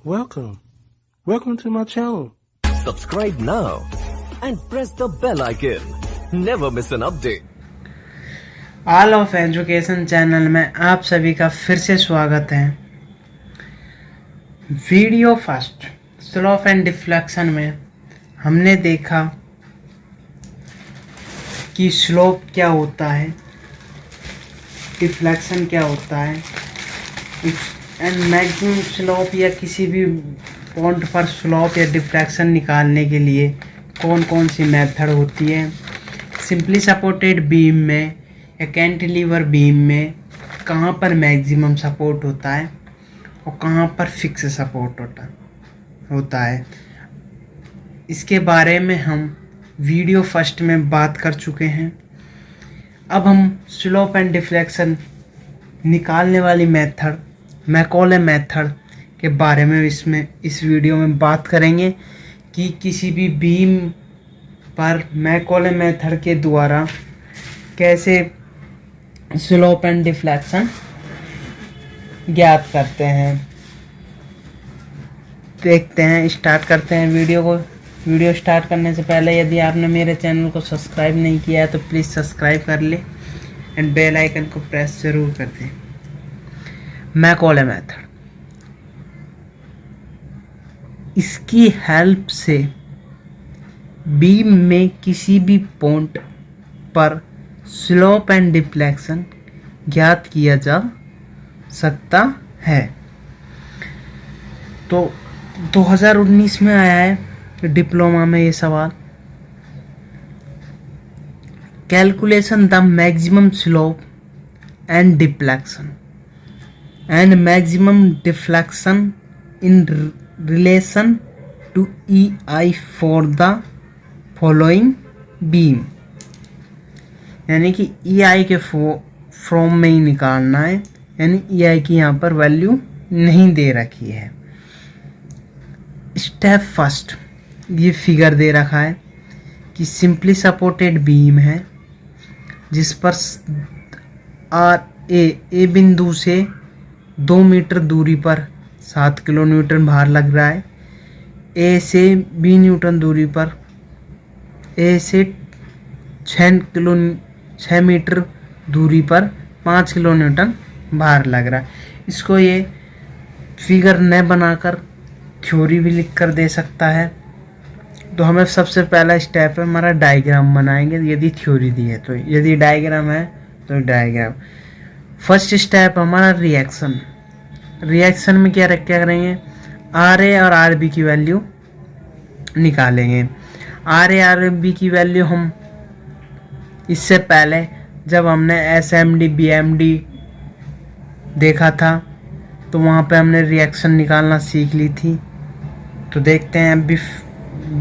Welcome. Welcome to my channel. Subscribe now and press the bell icon. Never miss an update. All of education channel में आप सभी का फिर से स्वागत है। Video first slope and deflection में हमने देखा कि स्लोप क्या होता है, डिफ्लेक्शन क्या होता है एंड मैक्सिमम स्लोप या किसी भी पॉइंट पर स्लोप या डिफ्लेक्शन निकालने के लिए कौन कौन सी मेथड होती है। सिंपली सपोर्टेड बीम में या कैंटिलीवर बीम में कहाँ पर मैक्सिमम सपोर्ट होता है और कहाँ पर फिक्स सपोर्ट होता है, इसके बारे में हम वीडियो फर्स्ट में बात कर चुके हैं। अब हम स्लोप एंड डिफ्लेक्शन निकालने वाली मेथड मैकॉले मेथड के बारे में इस वीडियो में बात करेंगे कि किसी भी बीम पर मैकॉले मेथड के द्वारा कैसे स्लोप एंड डिफ्लेक्शन ज्ञात करते हैं। देखते हैं, स्टार्ट करते हैं वीडियो को। वीडियो स्टार्ट करने से पहले यदि आपने मेरे चैनल को सब्सक्राइब नहीं किया है तो प्लीज़ सब्सक्राइब कर ले एंड बेल आइकन को प्रेस ज़रूर कर दें। मैकॉले मेथड, इसकी हेल्प से बीम में किसी भी पॉइंट पर स्लोप एंड डिफ्लेक्शन ज्ञात किया जा सकता है। तो 2019 में आया है डिप्लोमा में ये सवाल। Calculation the maximum slope and deflection and maximum deflection in relation to EI for the following beam, यानी कि EI के फॉर्म में ही निकालना है, यानी EI की यहाँ पर वैल्यू नहीं दे रखी है। स्टेप फर्स्ट, ये फिगर दे रखा है कि सिंपली सपोर्टेड बीम है जिस पर ए बिंदु से 2 मीटर दूरी पर 7 किलो न्यूटन भार लग रहा है। ए से B न्यूटन दूरी पर ए से 6 मीटर दूरी पर 5 किलो न्यूटन भार लग रहा है। इसको ये फिगर न बनाकर थ्योरी भी लिख कर दे सकता है। तो हमें सबसे पहला स्टेप है हमारा डायग्राम बनाएंगे यदि थ्योरी दी है तो, यदि डायग्राम है तो डायग्राम। फर्स्ट स्टेप हमारा रिएक्शन में क्या करेंगे, RA और RB की वैल्यू निकालेंगे। RA RB की वैल्यू हम इससे पहले जब हमने SMD BMD देखा था तो वहाँ पे हमने रिएक्शन निकालना सीख ली थी। तो देखते हैं, अभी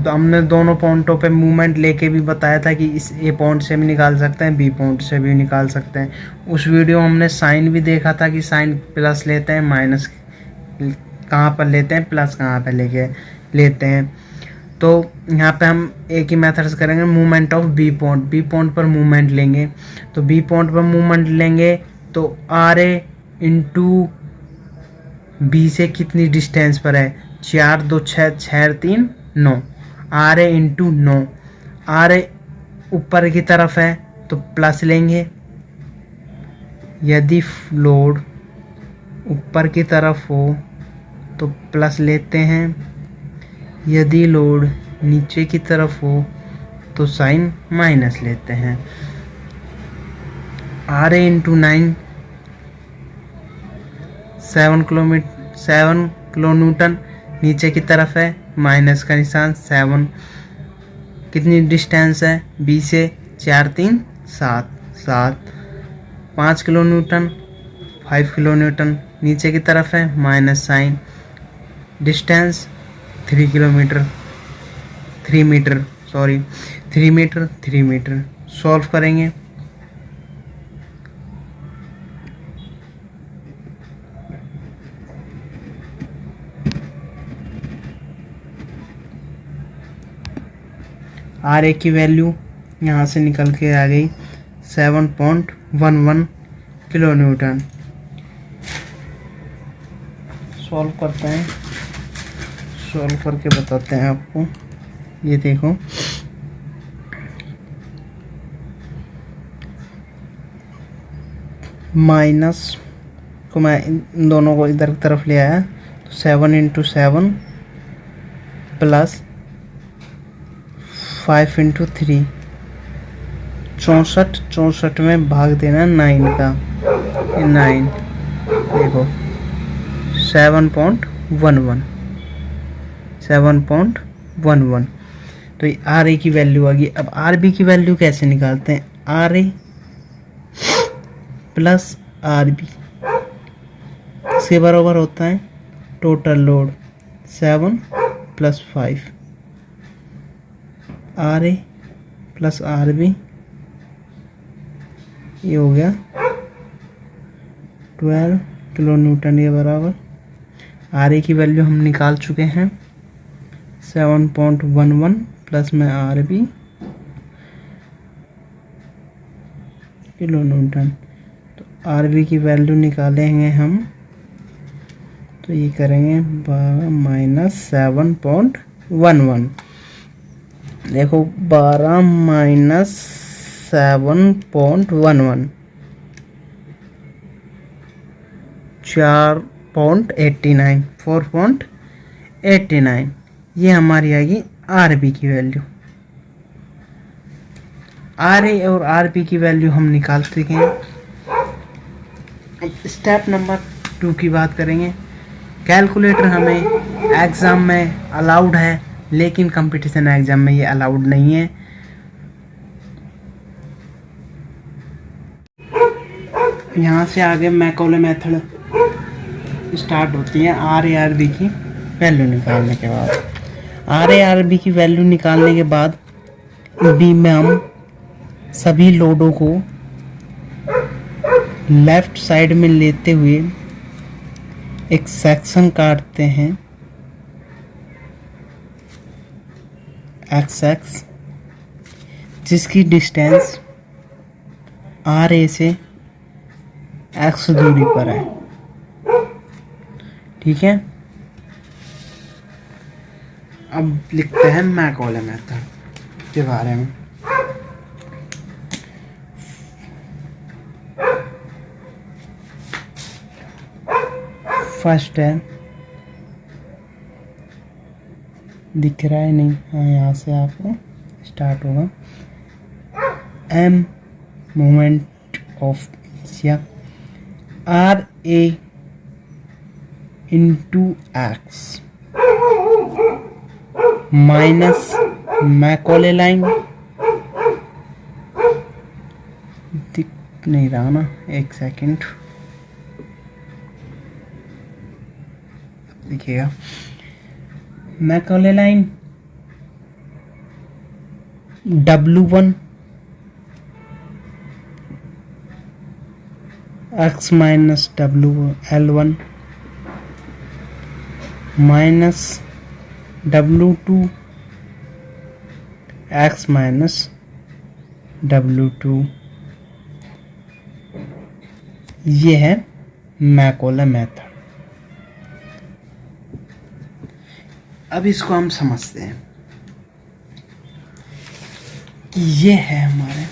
हमने दोनों पॉइंटों पे मूवमेंट लेके भी बताया था कि इस A पॉइंट से भी निकाल सकते हैं, B पॉइंट से भी निकाल सकते हैं। उस वीडियो में हमने साइन भी देखा था कि साइन प्लस लेते हैं, माइनस कहाँ पर लेते हैं, प्लस कहाँ पर लेते हैं। तो यहाँ पे हम एक ही मेथड से करेंगे, मूवमेंट ऑफ B पॉइंट पर मूवमेंट लेंगे। तो B पॉइंट पर मूवमेंट लेंगे तो RA इंटू B से कितनी डिस्टेंस पर है, 4 2 6 6 3 9, RA इंटू 9। RA ऊपर की तरफ है तो प्लस लेंगे, यदि लोड ऊपर की तरफ हो तो प्लस लेते हैं, यदि लोड नीचे की तरफ हो तो साइन माइनस लेते हैं। RA इंटू 9 7 किलो न्यूटन नीचे की तरफ है, माइनस का निशान 7। कितनी डिस्टेंस है B से, 4 3 7 5 किलो न्यूटन 5 किलो न्यूटन नीचे की तरफ है, minus sign. Distance 3 metre. Solve करेंगे। RA की वैल्यू यहाँ से निकल के आ गई 7.11 किलो न्यूटन। सॉल्व करते हैं। सॉल्व करके बताते हैं आपको। ये देखो, माइनस को मैं इन दोनों को इधर की तरफ ले आया, तो 7 इंटू 7 प्लस 5 इंटू 3, 64 में भाग देना 9 का, 9 देखो 7.11, 7.11। तो ये आर ए की वैल्यू आ गई। अब आर बी की वैल्यू कैसे निकालते हैं? R A plus R B इसके बराबर होता है total load 7 plus 5, R A plus R B, ये हो गया 12 किलो न्यूटन के बराबर। आर ए की वैल्यू हम निकाल चुके हैं 7.11 प्लस में आर बी किलो न्यूटन। तो आर बी की वैल्यू निकालेंगे हम, तो ये करेंगे 12 माइनस 7.11। देखो 12 माइनस 7.11 4.89, 4.89। ये हमारी आएगी आर बी की वैल्यू। आर ए और आर बी की वैल्यू हम निकाल चुके हैं। स्टेप नंबर 2 की बात करेंगे। कैलकुलेटर हमें एग्ज़ाम में अलाउड है, लेकिन कंपटीशन एग्ज़ाम में ये अलाउड नहीं है। यहाँ से आगे मैकॉले मेथड स्टार्ट होती है आर ए आर बी की वैल्यू निकालने के बाद। आर ए आर बी की वैल्यू निकालने के बाद बी में हम सभी लोडों को लेफ्ट साइड में लेते हुए एक सेक्शन काटते हैं एक्स एक्स, जिसकी डिस्टेंस आर ए से एक्स दूरी पर है। ठीक है, अब लिखते हैं मैकॉले मेथड के बारे में। फर्स्ट है, दिख रहा है नहीं, हाँ यहाँ से आपको स्टार्ट होगा। एम मोमेंट ऑफ या R A into x minus Macaulay line, दिख नहीं रहा ना, एक सेकेंड देखिएगा। Macaulay line W1 x minus L1 minus W2 x minus W2, ये है मैकॉले मेथड। अब इसको हम समझते हैं कि ये है हमारे,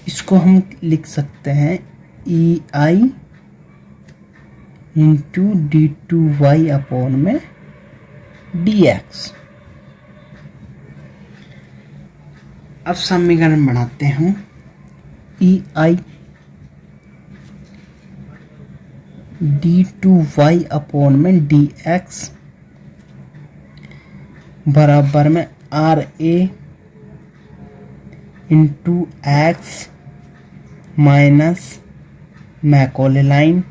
इसको हम लिख सकते हैं E I into d two y upon में डी एक्स। अब समीकरण बनाते हैं। E I d two y upon में डी एक्स बराबर में R A into x minus Macaulay line.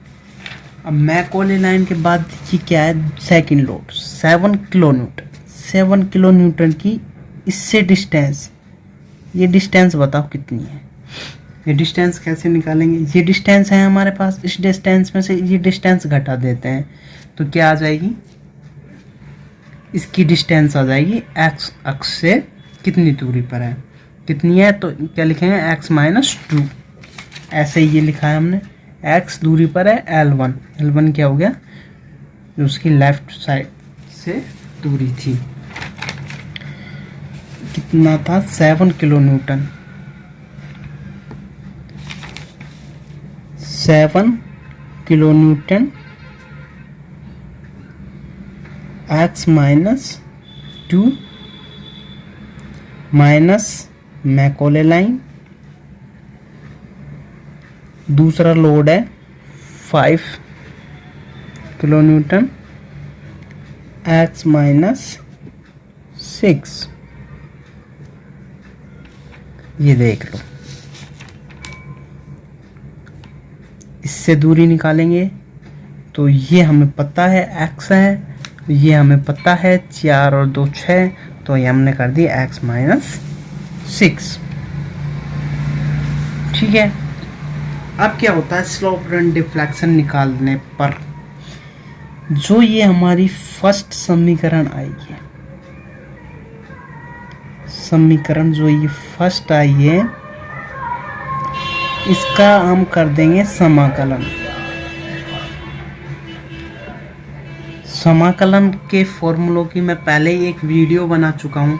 अब मैकॉले लाइन के बाद देखिए क्या है, second load 7 kilo newton, 7 kilo newton की इससे डिस्टेंस, ये डिस्टेंस बताओ कितनी है? ये डिस्टेंस कैसे निकालेंगे? ये डिस्टेंस है हमारे पास, इस डिस्टेंस में से ये डिस्टेंस घटा देते हैं तो क्या आ जाएगी, इसकी डिस्टेंस आ जाएगी एक्स अक्ष से कितनी दूरी पर है, कितनी है, तो क्या लिखेंगे x माइनस 2। ऐसे ही ये लिखा है हमने, x दूरी पर है L1, L1 क्या हो गया, उसकी लेफ्ट साइड से दूरी थी। कितना था? 7 kilo newton. 7 kilo Newton x minus 2 minus Macaulay line. दूसरा लोड है 5 किलो न्यूटन x माइनस 6। ये देख लो, इससे दूरी निकालेंगे तो ये हमें पता है x है, ये हमें पता है 4 और 2 6, तो ये हमने कर दी x माइनस 6। ठीक है। अब क्या होता है स्लोप रन डिफ्लेक्शन निकालने पर, जो ये हमारी फर्स्ट समीकरण आएगी, समीकरण जो ये फर्स्ट आई है, इसका हम कर देंगे समाकलन। समाकलन के फॉर्मूलों की मैं पहले ही एक वीडियो बना चुका हूँ,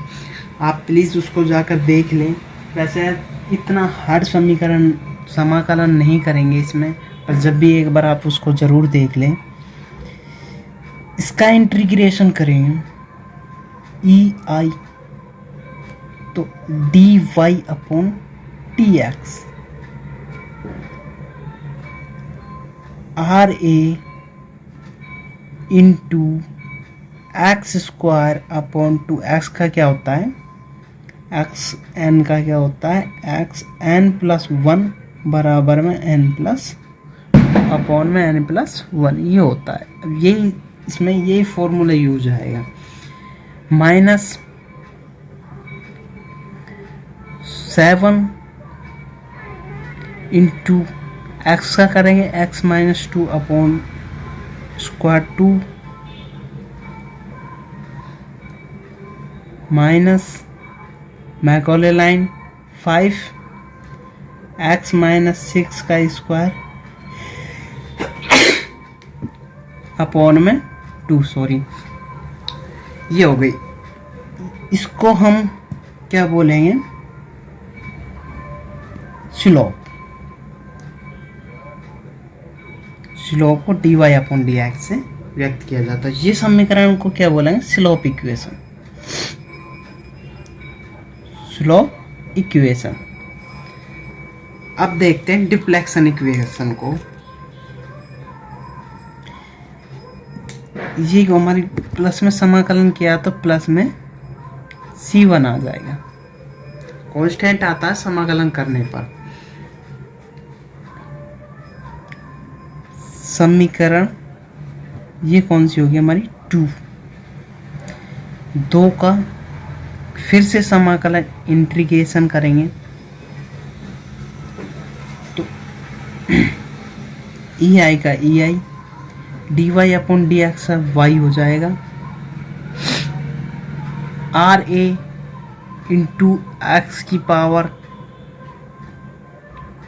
आप प्लीज़ उसको जाकर देख लें। वैसे इतना हार्ड समीकरण समाकलन नहीं करेंगे इसमें, पर जब भी एक बार आप उसको ज़रूर देख लें। इसका इंटीग्रेशन करेंगे ई आई, तो D Y upon T X R A into X square upon 2x का क्या होता है, एक्स एन का क्या होता है, एक्स एन प्लस 1 बराबर में n प्लस अपॉन में n प्लस 1, ये होता है। अब यही इसमें यही फॉर्मूला यूज आएगा। माइनस 7 इंटू एक्स का करेंगे x minus 2 upon square 2 minus Macaulay line 5 x minus 6 का स्क्वायर अपॉन में 2, सॉरी ये हो गई। इसको हम क्या बोलेंगे, स्लोप। स्लोप को dy अपॉन dx से व्यक्त किया जाता है। ये समीकरण को क्या बोलेंगे, स्लोप इक्वेशन। Slope equation. अब देखते हैं डिफ्लेक्शन इक्वेशन को। ये हमारी प्लस में समाकलन किया तो प्लस में C1 आ जाएगा, कांस्टेंट आता है समाकलन करने पर। समीकरण ये कौन सी होगी हमारी, 2 का फिर से समाकलन इंटीग्रेशन करेंगे तो ई आई का E I, d Y upon d x y हो जाएगा, आर ए इंटू एक्स की पावर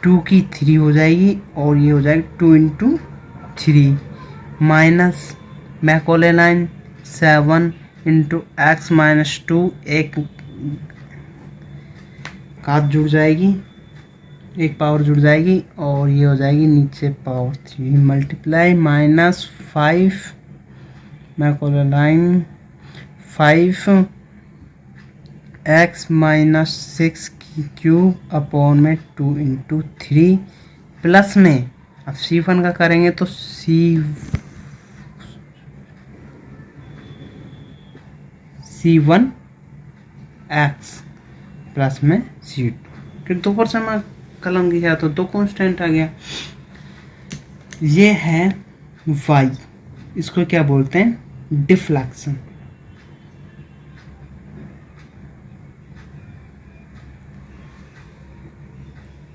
2 की 3 हो जाएगी, और ये हो जाएगी 2 into 3 minus Macaulay line 7 into x minus 2, एक काट जुड़ जाएगी, एक पावर जुड़ जाएगी, और ये हो जाएगी नीचे power 3 multiply minus 5 Macaulay line 5 x minus 6 की क्यूब अपॉन में 2 इंटू 3 प्लस में अब C1 का करेंगे तो C1 x प्लस में C2, फिर 2 पर समाकलन किया तो 2 कांस्टेंट आ गया। ये है y, इसको क्या बोलते हैं, डिफ्लेक्शन।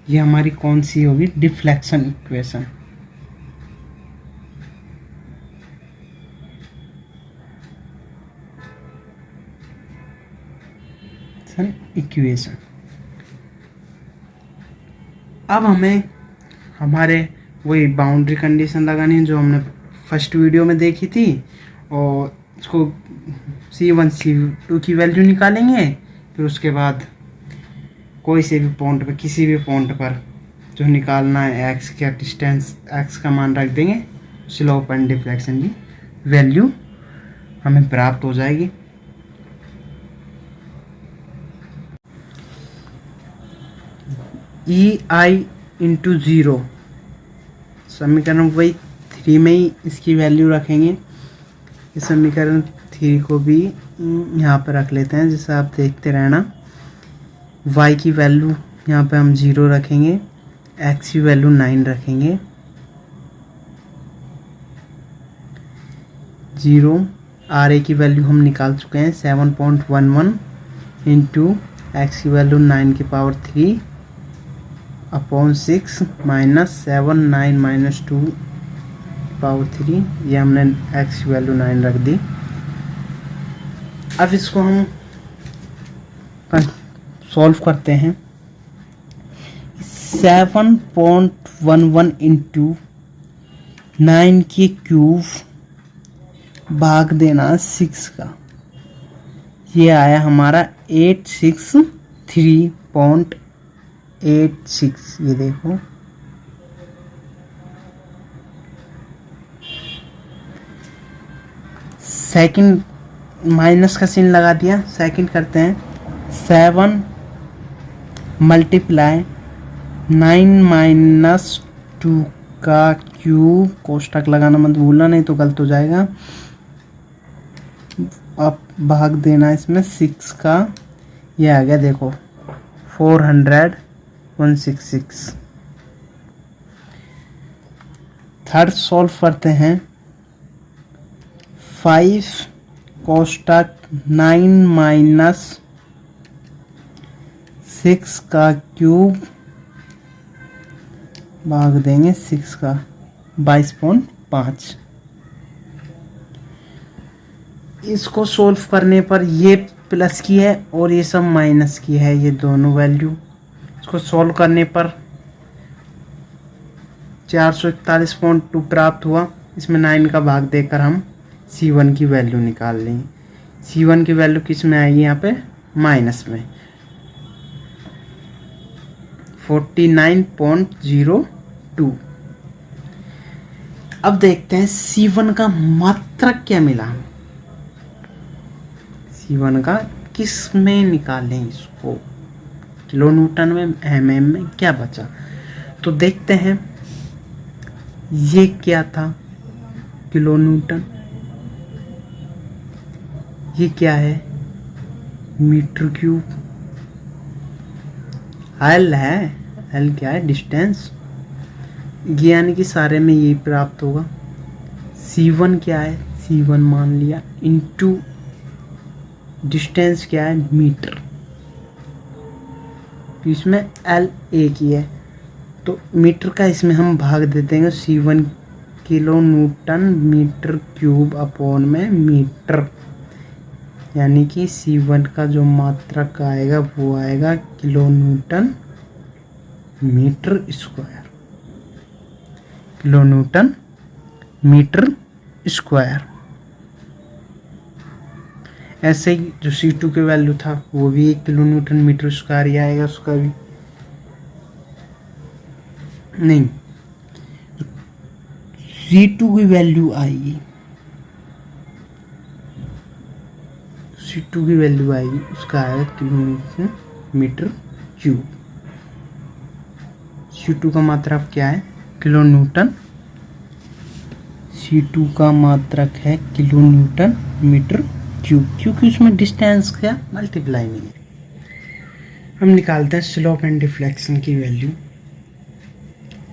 ये हमारी कौन सी होगी, डिफ्लेक्शन इक्वेशन। इक्वेशन। अब हमें हमारे वही बाउंड्री कंडीशन लगानी है जो हमने फर्स्ट वीडियो में देखी थी, और इसको C1 C2 की वैल्यू निकालेंगे, फिर उसके बाद कोई से भी पॉइंट पर, किसी भी पॉइंट पर जो निकालना है x का डिस्टेंस, x का मान रख देंगे, स्लोप एंड डिफ्लेक्शन की वैल्यू हमें प्राप्त हो जाएगी। EI इंटू 0 समीकरण वही 3 में ही इसकी वैल्यू रखेंगे। इस समीकरण 3 को भी यहाँ पर रख लेते हैं, जैसे आप देखते रहना। y की वैल्यू यहाँ पे हम 0 रखेंगे, x की वैल्यू 9 रखेंगे, 0 RA की वैल्यू हम निकाल चुके हैं 7.11 इंटू एक्स की वैल्यू 9 की power 3 upon 6 minus 7 9 minus 2 power 3, ये हमने एक्स की वैल्यू 9 रख दी। अब इसको हम सॉल्व करते हैं। 7.11 इंटू 9 की क्यूब भाग देना 6 का, ये आया हमारा 863.86। ये देखो सेकंड माइनस का सीन लगा दिया, सेकंड करते हैं। 7 मल्टीप्लाई 9 माइनस 2 का क्यूब, कोष्टक लगाना मत भूलना नहीं तो गलत हो जाएगा। अब भाग देना इसमें 6 का, ये आ गया देखो 400,166। थर्ड सॉल्व करते हैं। 5 कोष्टक 9 माइनस 6 का क्यूब भाग देंगे 6 का 22.5। इसको सोल्व करने पर ये प्लस की है और ये सब माइनस की है, ये दोनों वैल्यू। इसको सोल्व करने पर 441.2 प्राप्त हुआ। इसमें 9 का भाग देकर हम C1 की वैल्यू निकाल लेंगे। C1 की वैल्यू किस में आएगी, यहाँ पे माइनस में 49.02। अब देखते हैं C1 का मात्रक क्या मिला। C1 का किस में निकालें इसको, किलो न्यूटन में, mm में क्या बचा, तो देखते हैं। ये क्या था, किलो न्यूटन। ये क्या है, मीटर क्यूब। एल है, एल क्या है, डिस्टेंस। यानी कि सारे में यही प्राप्त होगा। C1 क्या है, C1 मान लिया, इंटू डिस्टेंस क्या है, मीटर। इसमें एल एक ही है तो मीटर का इसमें हम भाग दे देंगे। C1 kilo newton metre cube upon में मीटर, यानी कि C1 का जो मात्रक आएगा वो आएगा kilo newton metre square, kilo newton metre square. ऐसे ही जो C2 की वैल्यू था वो भी 1 किलो न्यूटन मीटर स्क्वायर ही आएगा, उसका भी नहीं। C2 की वैल्यू आएगी, C2 की वैल्यू आएगी, उसका आएगा kilo newton metre cube. C2 का मात्रक क्या है, किलो न्यूटन। C2 का मात्रक है किलो न्यूटन मीटर क्यूब, क्योंकि उसमें डिस्टेंस क्या मल्टीप्लाई नहीं है। हम निकालते हैं स्लोप एंड डिफ्लेक्शन की वैल्यू।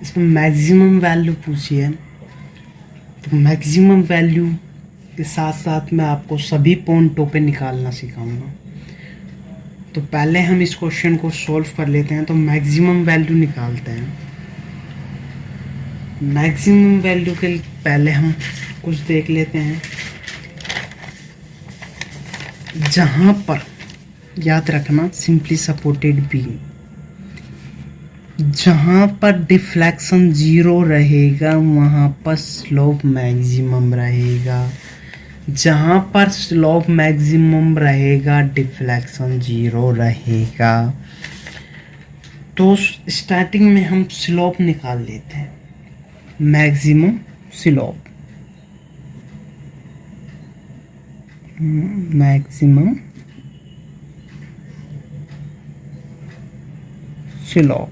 इसमें मैक्सिमम वैल्यू पूछी है, तो मैक्सिमम वैल्यू के साथ साथ मैं आपको सभी पॉइंटों पे निकालना सिखाऊंगा। तो पहले हम इस क्वेश्चन को सॉल्व कर लेते हैं। तो मैक्सिमम वैल्यू निकालते हैं। मैक्सिमम वैल्यू के पहले हम कुछ देख लेते हैं। जहाँ पर याद रखना सिंपली सपोर्टेड बीम, जहाँ पर डिफ्लेक्शन 0 रहेगा वहाँ पर स्लोप मैक्सिमम रहेगा। जहाँ पर स्लोप मैक्सिमम रहेगा डिफ्लेक्शन 0 रहेगा। तो स्टार्टिंग में हम स्लोप निकाल लेते हैं, मैक्सिमम स्लोप, मैक्सिमम स्लोप।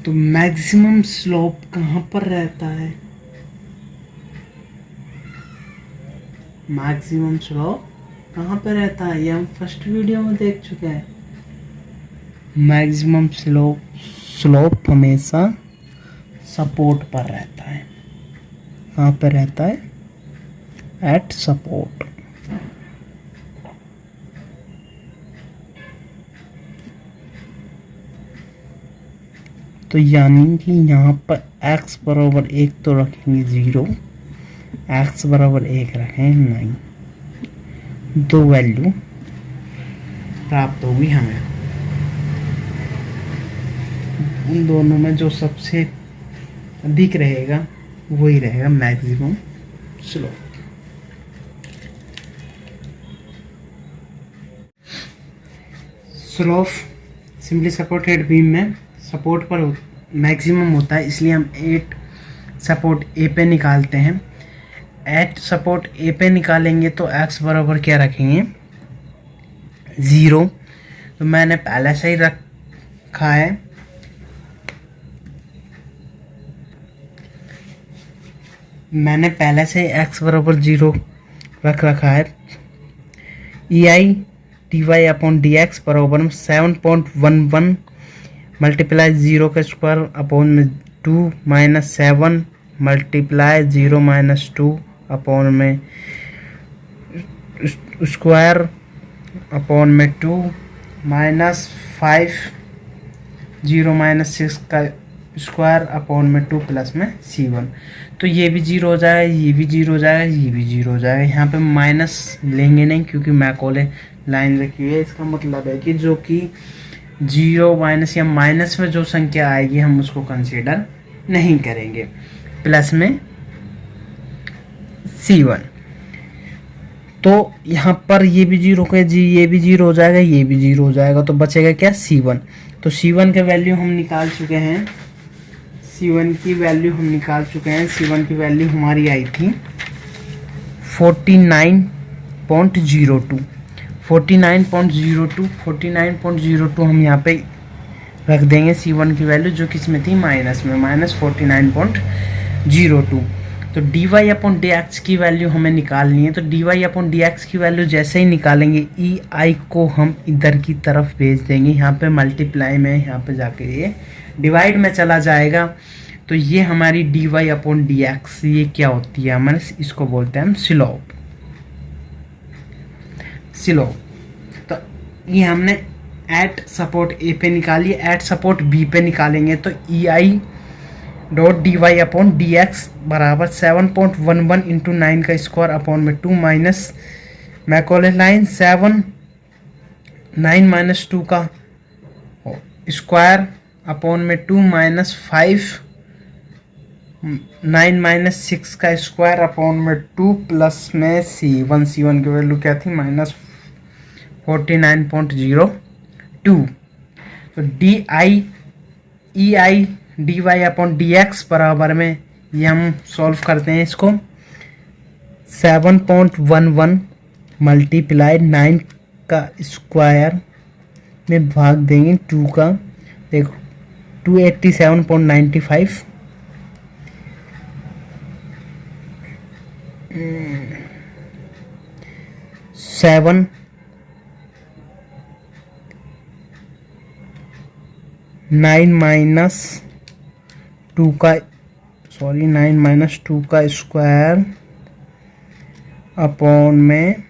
तो मैक्सिमम स्लोप कहाँ पर रहता है? मैक्सिमम स्लोप कहाँ पर रहता है? ये हम फर्स्ट वीडियो में देख चुके हैं। मैक्सिमम स्लोप हमेशा सपोर्ट पर रहता है। कहाँ पर रहता है? Eight support. तो यानी कि यहाँ पर x बराबर 1 तो रखेंगे 0, x बराबर 1 रखें 9, दो वैल्यू प्राप्त होगी हमें। उन दोनों में जो सबसे अधिक रहेगा वही रहेगा maximum slope. Slope simply supported beam में सपोर्ट पर मैक्सिमम होता है, इसलिए हम 8 सपोर्ट ए पे निकालते हैं। 8 सपोर्ट ए पे निकालेंगे तो x बराबर क्या रखेंगे? 0। तो मैंने पहले से ही रखा है, मैंने पहले से x बराबर 0 रख रखा है। EI dy अपॉन dx बराबर में 7.11 मल्टीप्लाई 0 का स्क्वायर अपॉन में 2 माइनस 7 मल्टीप्लाई 0 माइनस 2 अपॉन में स्क्वायर अपॉन में 2 माइनस 5 0 माइनस 6 का स्क्वायर अपॉन में 2 प्लस में C1। तो ये भी 0 हो जाएगा, ये भी 0 हो जाएगा, ये भी 0 हो जाएगा। यहाँ पे माइनस लेंगे नहीं क्योंकि मैकॉले लाइन रखी हुई है। इसका मतलब है कि जो कि 0 माइनस या माइनस में जो संख्या आएगी हम उसको कंसीडर नहीं करेंगे। प्लस में C1। तो यहाँ पर ये भी 0 का ये भी 0 हो जाएगा, ये भी 0 हो जाएगा। तो बचेगा क्या? C1। तो C1 का वैल्यू हम निकाल चुके हैं, C1 की वैल्यू हम निकाल चुके हैं। C1 की वैल्यू हमारी आई थी 49.02। 49.02 हम यहाँ पे रख देंगे C1 की वैल्यू, जो किस में थी? माइनस में, माइनस 49.02। तो dy अपॉन dx की वैल्यू हमें निकालनी है। तो dy अपॉन dx की वैल्यू जैसे ही निकालेंगे ei को हम इधर की तरफ भेज देंगे, यहाँ पे मल्टीप्लाई में, यहाँ पे जाके ये डिवाइड में चला जाएगा। तो ये हमारी dy अपॉन dx ये क्या होती है? हमारे इसको बोलते हैं हम स्लोप। तो ये हमने एट सपोर्ट ए पे निकाली, एट सपोर्ट बी पे निकालेंगे तो ei dot dy upon dx बराबर 7.11 इंटू 9 का स्क्वायर अपॉन में 2 माइनस मैकॉले लाइन 7 9 माइनस 2 का स्क्वायर अपॉन में 2 माइनस 5 9 माइनस 6 का स्क्वायर अपॉन में 2 प्लस में C1। C1 की वैल्यू क्या थी? माइनस 49.02। तो ei dy अपॉन dx बराबर में ये हम सॉल्व करते हैं इसको। 7.11 मल्टीप्लाई 9 का स्क्वायर में भाग देंगे 2 का, देखो 287.95 7 9 माइनस 2 का 9 माइनस 2 का स्क्वायर अपॉन में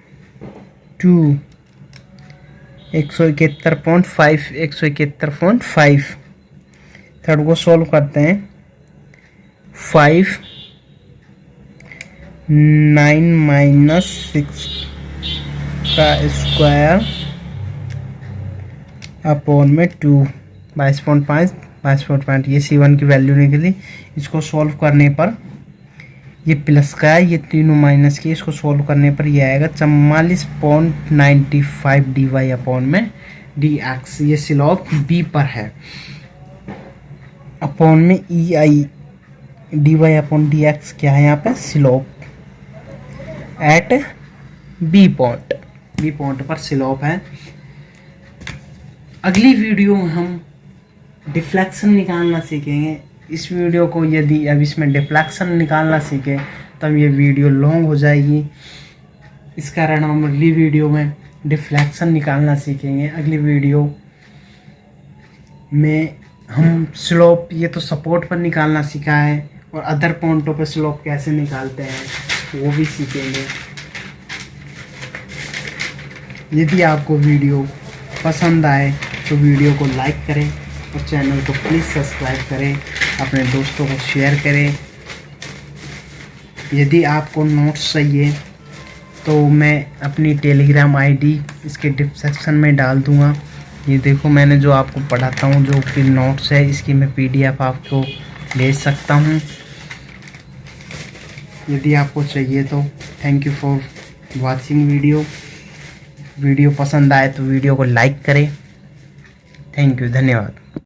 2 171.5 थर्ड को सॉल्व करते हैं। 5 9 माइनस 6 का स्क्वायर अपॉन में 2 22.5 5.5 ये C1 की वैल्यू निकली। इसको सॉल्व करने पर ये प्लस का है, ये तीनों माइनस की, इसको सॉल्व करने पर ये आएगा 44.95 dy अपॉन में dx। ये स्लोप b पर है, अपॉन में ei dy अपॉन dx क्या है यहाँ पे, स्लोप एट बी पॉइंट पर स्लोप है। अगली वीडियो में हम डिफ्लेक्शन निकालना सीखेंगे। इस वीडियो को यदि अब इसमें डिफ्लेक्शन निकालना सीखे तब ये वीडियो लॉन्ग हो जाएगी, इस कारण हम अगली वीडियो में डिफ्लेक्शन निकालना सीखेंगे। अगली वीडियो में हम स्लोप, ये तो सपोर्ट पर निकालना सीखा है, और अदर पॉइंटों पर स्लोप कैसे निकालते हैं वो भी सीखेंगे। यदि आपको वीडियो पसंद आए तो वीडियो को लाइक करें और चैनल को प्लीज़ सब्सक्राइब करें, अपने दोस्तों को शेयर करें। यदि आपको नोट्स चाहिए तो मैं अपनी टेलीग्राम आईडी इसके डिस्क्रिप्शन में डाल दूँगा। ये देखो मैंने जो आपको पढ़ाता हूँ, जो कि नोट्स है, इसकी मैं PDF आपको भेज सकता हूँ यदि आपको चाहिए तो। Thank you for watching video पसंद आए तो वीडियो को लाइक करें। थैंक यू, धन्यवाद।